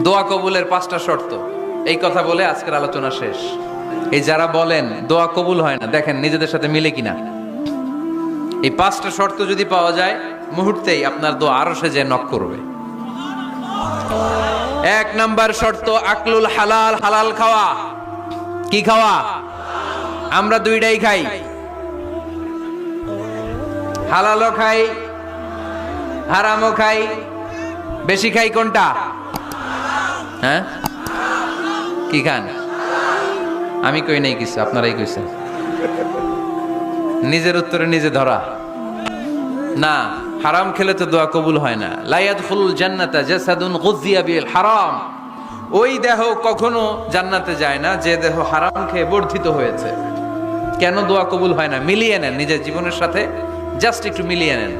দোয়া কবুলের 5টা শর্ত, এই কথা বলে আজকের আলোচনা শেষ। এই যারা বলেন দোয়া কবুল হয় না, দেখেন নিজেদের সাথে মিলে কিনা। এই 5টা শর্ত যদি পাওয়া যায়, মুহূর্তেই আপনার দোয়া আরশে যে নক করবে। 1 নাম্বার শর্ত আকলুল হালাল, হালাল খাওয়া। কি খাওয়া? আমরা দুইটাই খাই, হালালও খাই হারামও খাই। বেশি খাই কোনটা? হ্যাঁ, কি খান? আমি কই নাই কিছু, আপনারাই কইছেন। নিজের উত্তরে নিজে ধরা না। হারাম খেলে তো দোয়া কবুল হয় না। লা ইয়াদখুলুল জান্নাতা জাসাদুন গুযিয়া বিল হারাম। ওই দেহ কখনো জান্নাতে যায় না যে দেহ হারাম খেয়ে বর্ধিত হয়েছে। কেন দোয়া কবুল হয় না? মিলিয়ে নেন নিজের জীবনের সাথে, জাস্ট একটু মিলিয়ে নেন।